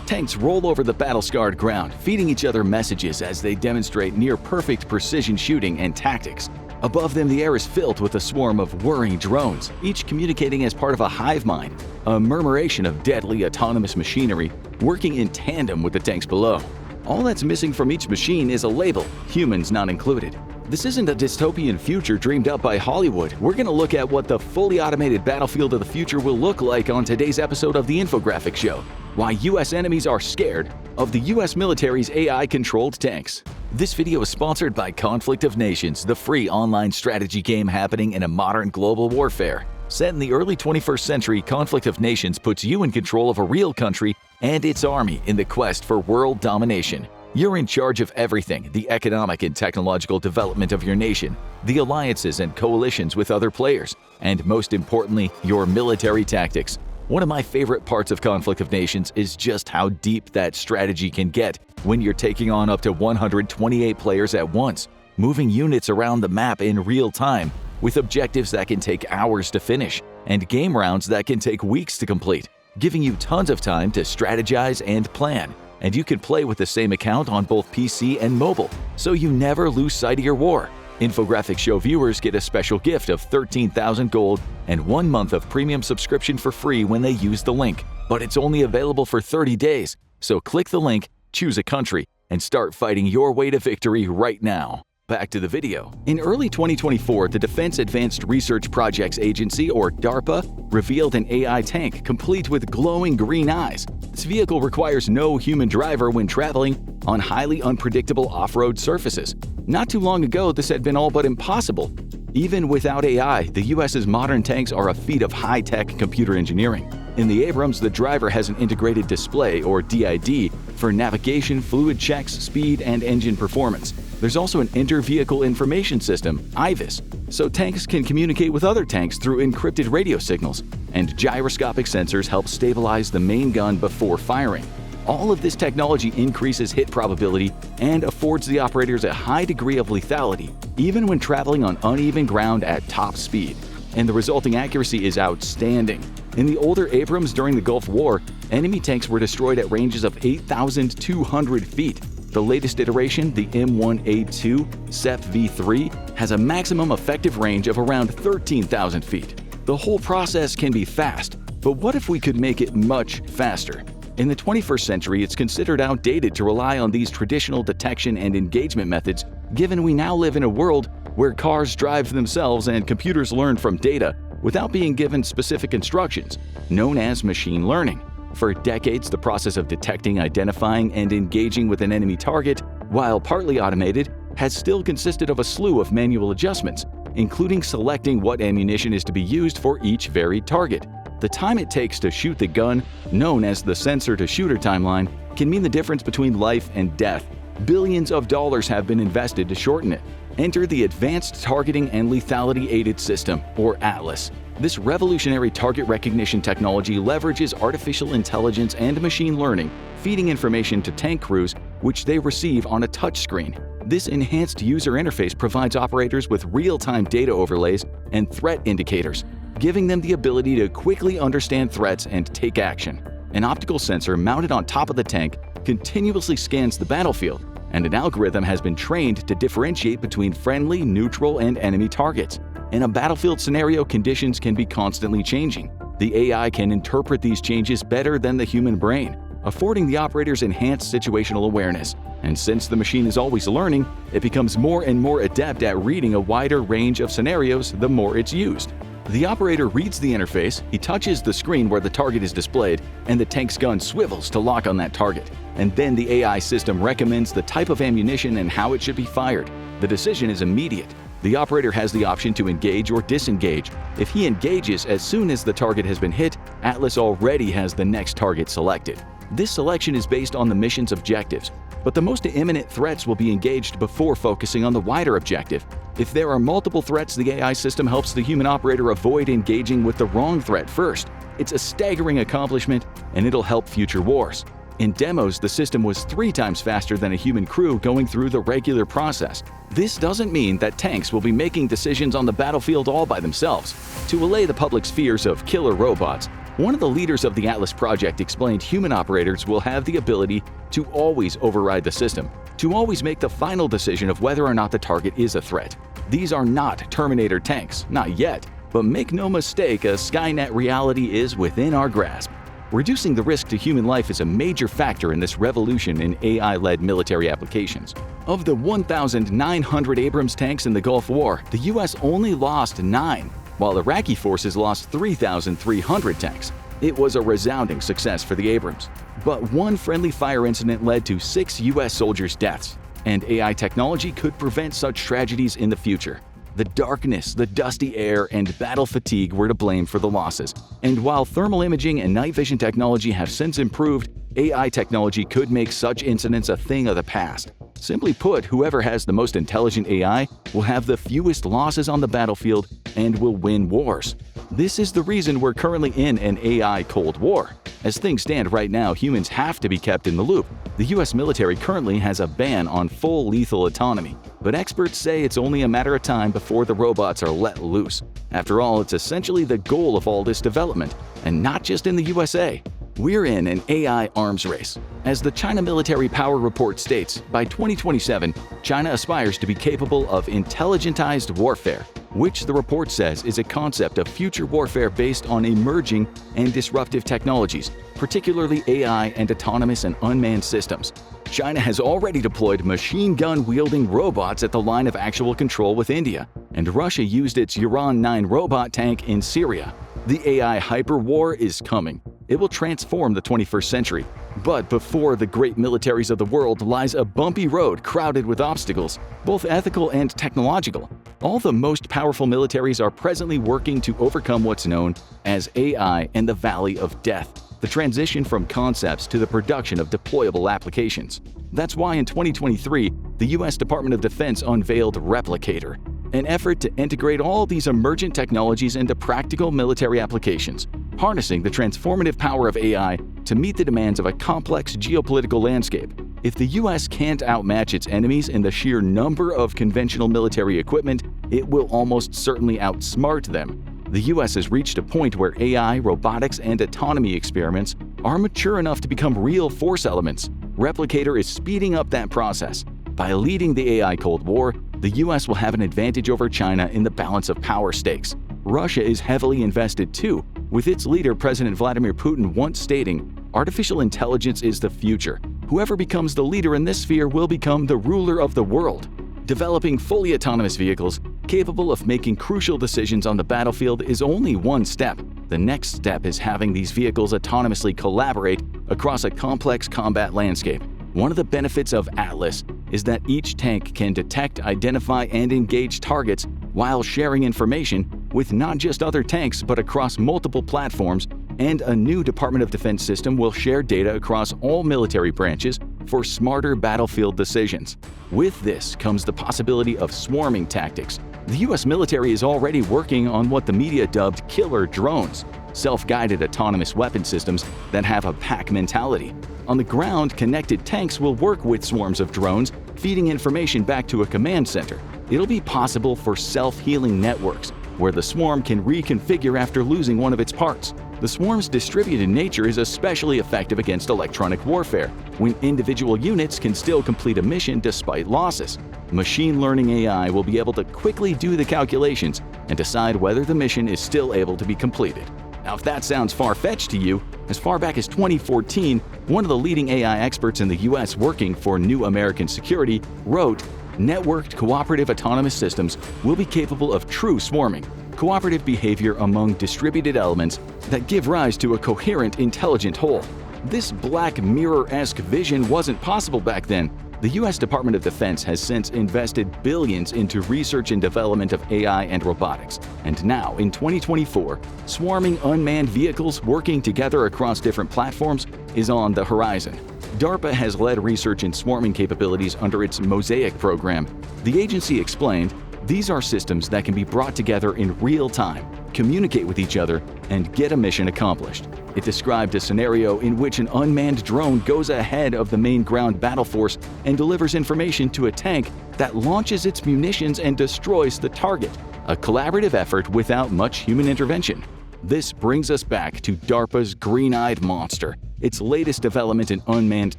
Tanks roll over the battle-scarred ground, feeding each other messages as they demonstrate near-perfect precision shooting and tactics. Above them, the air is filled with a swarm of whirring drones, each communicating as part of a hive mind, a murmuration of deadly autonomous machinery working in tandem with the tanks below. All that's missing from each machine is a label, humans not included. This isn't a dystopian future dreamed up by Hollywood. We're going to look at what the fully automated battlefield of the future will look like on today's episode of the Infographic Show. Why U.S. enemies are scared of the U.S. military's AI-controlled tanks. This video is sponsored by Conflict of Nations, the free online strategy game happening in a modern global warfare. Set in the early 21st century, Conflict of Nations puts you in control of a real country and its army in the quest for world domination. You're in charge of everything: the economic and technological development of your nation, the alliances and coalitions with other players, and most importantly, your military tactics. One of my favorite parts of Conflict of Nations is just how deep that strategy can get when you're taking on up to 128 players at once, moving units around the map in real time, with objectives that can take hours to finish, and game rounds that can take weeks to complete, giving you tons of time to strategize and plan. And you can play with the same account on both PC and mobile, so you never lose sight of your war. Infographic Show viewers get a special gift of 13,000 gold and 1 month of premium subscription for free when they use the link. But it's only available for 30 days, so click the link, choose a country, and start fighting your way to victory right now. Back to the video. In early 2024, the Defense Advanced Research Projects Agency, or DARPA, revealed an AI tank complete with glowing green eyes. This vehicle requires no human driver when traveling on highly unpredictable off-road surfaces. Not too long ago, this had been all but impossible. Even without AI, the U.S.'s modern tanks are a feat of high-tech computer engineering. In the Abrams, the driver has an integrated display, or DID, for navigation, fluid checks, speed, and engine performance. There's also an Inter-Vehicle Information System, IVIS, so tanks can communicate with other tanks through encrypted radio signals, and gyroscopic sensors help stabilize the main gun before firing. All of this technology increases hit probability and affords the operators a high degree of lethality, even when traveling on uneven ground at top speed. And the resulting accuracy is outstanding. In the older Abrams during the Gulf War, enemy tanks were destroyed at ranges of 8,200 feet. The latest iteration, the M1A2 SEP V3, has a maximum effective range of around 13,000 feet. The whole process can be fast, but what if we could make it much faster? In the 21st century, it's considered outdated to rely on these traditional detection and engagement methods, given we now live in a world where cars drive themselves and computers learn from data without being given specific instructions, known as machine learning. For decades, the process of detecting, identifying, and engaging with an enemy target, while partly automated, has still consisted of a slew of manual adjustments, including selecting what ammunition is to be used for each varied target. The time it takes to shoot the gun, known as the sensor-to-shooter timeline, can mean the difference between life and death. Billions of dollars have been invested to shorten it. Enter the Advanced Targeting and Lethality Aided System, or ATLAS. This revolutionary target recognition technology leverages artificial intelligence and machine learning, feeding information to tank crews, which they receive on a touchscreen. This enhanced user interface provides operators with real-time data overlays and threat indicators, giving them the ability to quickly understand threats and take action. An optical sensor mounted on top of the tank continuously scans the battlefield, and an algorithm has been trained to differentiate between friendly, neutral, and enemy targets. In a battlefield scenario, conditions can be constantly changing. The AI can interpret these changes better than the human brain, affording the operators enhanced situational awareness. And since the machine is always learning, it becomes more and more adept at reading a wider range of scenarios the more it's used. The operator reads the interface, he touches the screen where the target is displayed, and the tank's gun swivels to lock on that target. And then the AI system recommends the type of ammunition and how it should be fired. The decision is immediate. The operator has the option to engage or disengage. If he engages as soon as the target has been hit, Atlas already has the next target selected. This selection is based on the mission's objectives, but the most imminent threats will be engaged before focusing on the wider objective. If there are multiple threats, the AI system helps the human operator avoid engaging with the wrong threat first. It's a staggering accomplishment, and it'll help future wars. In demos, the system was 3 times faster than a human crew going through the regular process. This doesn't mean that tanks will be making decisions on the battlefield all by themselves. To allay the public's fears of killer robots, One of the leaders of the Atlas project explained human operators will have the ability to always override the system, to always make the final decision of whether or not the target is a threat. These are not Terminator tanks, not yet, but make no mistake, a Skynet reality is within our grasp. Reducing the risk to human life is a major factor in this revolution in AI-led military applications. Of the 1,900 Abrams tanks in the Gulf War, the US only lost 9, while Iraqi forces lost 3,300 tanks. It was a resounding success for the Abrams. But one friendly fire incident led to 6 US soldiers' deaths, and AI technology could prevent such tragedies in the future. The darkness, the dusty air, and battle fatigue were to blame for the losses. And while thermal imaging and night vision technology have since improved, AI technology could make such incidents a thing of the past. Simply put, whoever has the most intelligent AI will have the fewest losses on the battlefield and will win wars. This is the reason we're currently in an AI Cold War. As things stand right now, humans have to be kept in the loop. The US military currently has a ban on full lethal autonomy, but experts say it's only a matter of time before the robots are let loose. After all, it's essentially the goal of all this development, and not just in the USA. We're in an AI arms race. As the China Military Power Report states, by 2027, China aspires to be capable of intelligentized warfare, which the report says is a concept of future warfare based on emerging and disruptive technologies, particularly AI and autonomous and unmanned systems. China has already deployed machine gun-wielding robots at the line of actual control with India, and Russia used its Uran-9 robot tank in Syria. The AI hyper-war is coming. It will transform the 21st century. But before the great militaries of the world lies a bumpy road crowded with obstacles, both ethical and technological. All the most powerful militaries are presently working to overcome what's known as AI and the Valley of Death, the transition from concepts to the production of deployable applications. That's why in 2023, the US Department of Defense unveiled Replicator, an effort to integrate all these emergent technologies into practical military applications, harnessing the transformative power of AI to meet the demands of a complex geopolitical landscape. If the US can't outmatch its enemies in the sheer number of conventional military equipment, it will almost certainly outsmart them. The US has reached a point where AI, robotics, and autonomy experiments are mature enough to become real force elements. Replicator is speeding up that process. By leading the AI Cold War, the US will have an advantage over China in the balance of power stakes. Russia is heavily invested too, with its leader President Vladimir Putin once stating, "Artificial intelligence is the future. Whoever becomes the leader in this sphere will become the ruler of the world." Developing fully autonomous vehicles capable of making crucial decisions on the battlefield is only one step. The next step is having these vehicles autonomously collaborate across a complex combat landscape. One of the benefits of Atlas is that each tank can detect, identify, and engage targets while sharing information with not just other tanks but across multiple platforms, and a new Department of Defense system will share data across all military branches for smarter battlefield decisions. With this comes the possibility of swarming tactics. The US military is already working on what the media dubbed killer drones, self-guided autonomous weapon systems that have a pack mentality. On the ground, connected tanks will work with swarms of drones, feeding information back to a command center. It'll be possible for self-healing networks, where the swarm can reconfigure after losing one of its parts. The swarm's distributed nature is especially effective against electronic warfare, when individual units can still complete a mission despite losses. Machine learning AI will be able to quickly do the calculations and decide whether the mission is still able to be completed. Now, if that sounds far-fetched to you, as far back as 2014, one of the leading AI experts in the US working for New American Security wrote, "Networked cooperative autonomous systems will be capable of true swarming, cooperative behavior among distributed elements that give rise to a coherent, intelligent whole." This Black Mirror-esque vision wasn't possible back then. The US Department of Defense has since invested billions into research and development of AI and robotics. And now, in 2024, swarming unmanned vehicles working together across different platforms is on the horizon. DARPA has led research in swarming capabilities under its Mosaic program. The agency explained, "These are systems that can be brought together in real time, communicate with each other, and get a mission accomplished." It described a scenario in which an unmanned drone goes ahead of the main ground battle force and delivers information to a tank that launches its munitions and destroys the target. A collaborative effort without much human intervention. This brings us back to DARPA's green-eyed monster, its latest development in unmanned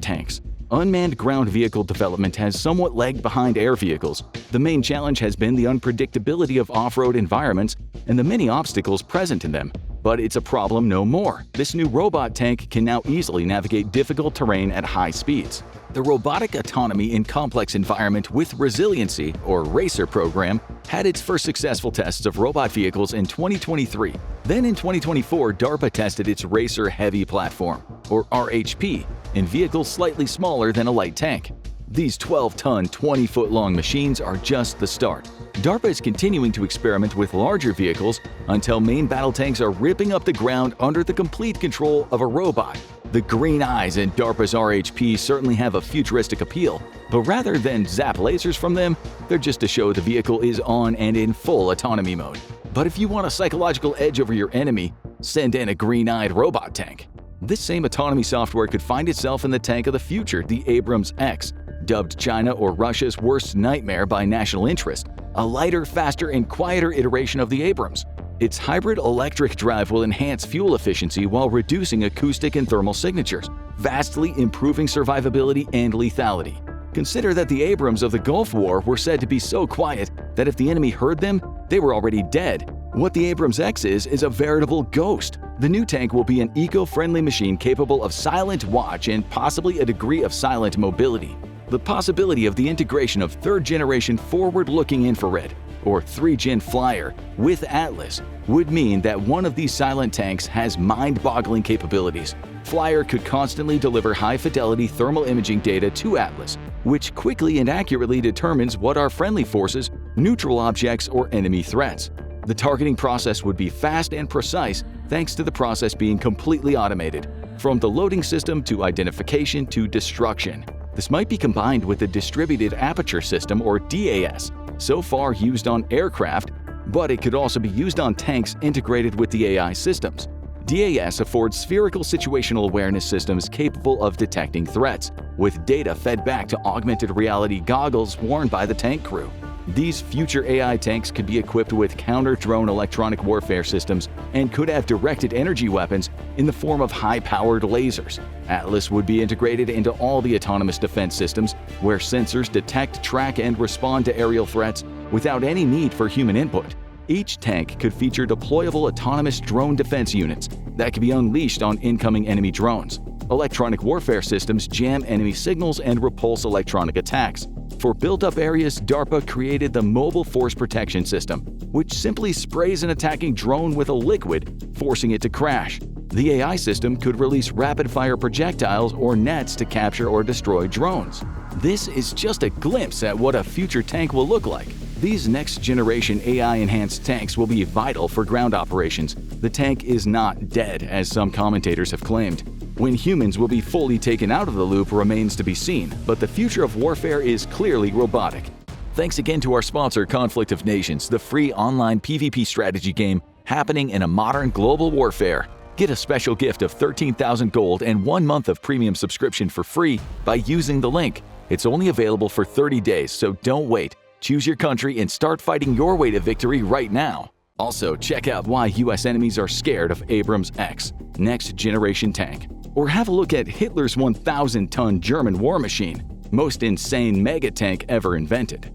tanks. Unmanned ground vehicle development has somewhat lagged behind air vehicles. The main challenge has been the unpredictability of off-road environments and the many obstacles present in them. But it's a problem no more. This new robot tank can now easily navigate difficult terrain at high speeds. The Robotic Autonomy in Complex Environment with Resiliency, or RACER program, had its first successful tests of robot vehicles in 2023. Then in 2024, DARPA tested its RACER Heavy platform, or RHP, in vehicles slightly smaller than a light tank. These 12-ton, 20-foot-long machines are just the start. DARPA is continuing to experiment with larger vehicles until main battle tanks are ripping up the ground under the complete control of a robot. The green eyes in DARPA's RHP certainly have a futuristic appeal, but rather than zap lasers from them, they're just to show the vehicle is on and in full autonomy mode. But if you want a psychological edge over your enemy, send in a green-eyed robot tank. This same autonomy software could find itself in the tank of the future, the Abrams X, dubbed China or Russia's worst nightmare by national interest, a lighter, faster, and quieter iteration of the Abrams. Its hybrid electric drive will enhance fuel efficiency while reducing acoustic and thermal signatures, vastly improving survivability and lethality. Consider that the Abrams of the Gulf War were said to be so quiet that if the enemy heard them, they were already dead. What the Abrams X is a veritable ghost. The new tank will be an eco-friendly machine capable of silent watch and possibly a degree of silent mobility. The possibility of the integration of third-generation forward-looking infrared, or 3-gen flyer, with Atlas would mean that one of these silent tanks has mind-boggling capabilities. Flyer could constantly deliver high-fidelity thermal imaging data to Atlas, which quickly and accurately determines what are friendly forces, neutral objects, or enemy threats. The targeting process would be fast and precise thanks to the process being completely automated, from the loading system to identification to destruction. This might be combined with the Distributed Aperture System, or DAS, so far used on aircraft, but it could also be used on tanks integrated with the AI systems. DAS affords spherical situational awareness systems capable of detecting threats, with data fed back to augmented reality goggles worn by the tank crew. These future AI tanks could be equipped with counter-drone electronic warfare systems and could have directed energy weapons in the form of high-powered lasers. Atlas would be integrated into all the autonomous defense systems, where sensors detect, track, and respond to aerial threats without any need for human input. Each tank could feature deployable autonomous drone defense units that could be unleashed on incoming enemy drones. Electronic warfare systems jam enemy signals and repulse electronic attacks. For built-up areas, DARPA created the Mobile Force Protection System, which simply sprays an attacking drone with a liquid, forcing it to crash. The AI system could release rapid-fire projectiles or nets to capture or destroy drones. This is just a glimpse at what a future tank will look like. These next-generation AI-enhanced tanks will be vital for ground operations. The tank is not dead, as some commentators have claimed. When humans will be fully taken out of the loop remains to be seen, but the future of warfare is clearly robotic. Thanks again to our sponsor, Conflict of Nations, the free online PvP strategy game happening in a modern global warfare. Get a special gift of 13,000 gold and 1 month of premium subscription for free by using the link. It's only available for 30 days, so don't wait. Choose your country and start fighting your way to victory right now. Also, check out why US enemies are scared of Abrams X, next-generation tank. Or have a look at Hitler's 1,000-ton German war machine, most insane mega tank ever invented.